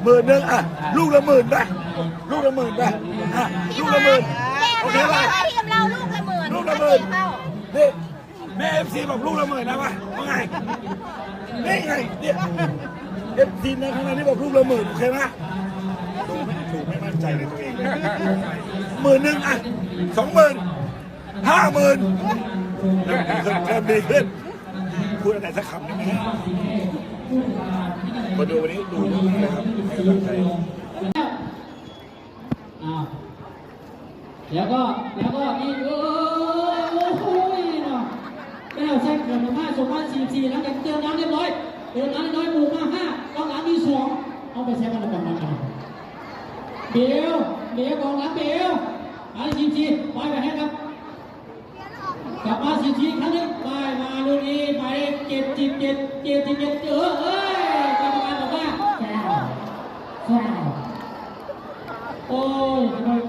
10,000อ่ะลูกละ10,000ไปลูกละ10,000ไปอ่ะลูกละ10,000โอเคป่ะทีมเราลูกละ10,000ลูกละ10,000นี่แม่FCบอกลูกละ10,000นะวะว่าไงนี่ไงเนี่ยFCนะข้างในนี่บอกลูกละ10,000โอเคไหมถูกไม่มั่นใจในตัวเอง10,000อ่ะ20,000 50,000เริ่มดีขึ้นพูดอะไรสักคำได้ไหมมาดูวันนี้ดูเยอะเลยครับให้กำลังใจแล้วก็นี่โอ้ยเนาะแก้วแซงเกิดมา2044แล้วกันเติมน้ำเรียบร้อยหมู่มา5กองหลังมี2เอาไปใช้กันแล้วกันนะครับเบลกองหลังเบล44ปล่อยไปให้ครับกลับมา44ครั้งนึงไปมาลูกนี้ไป77กรรมการบอกว่าแฟาวโอ้ย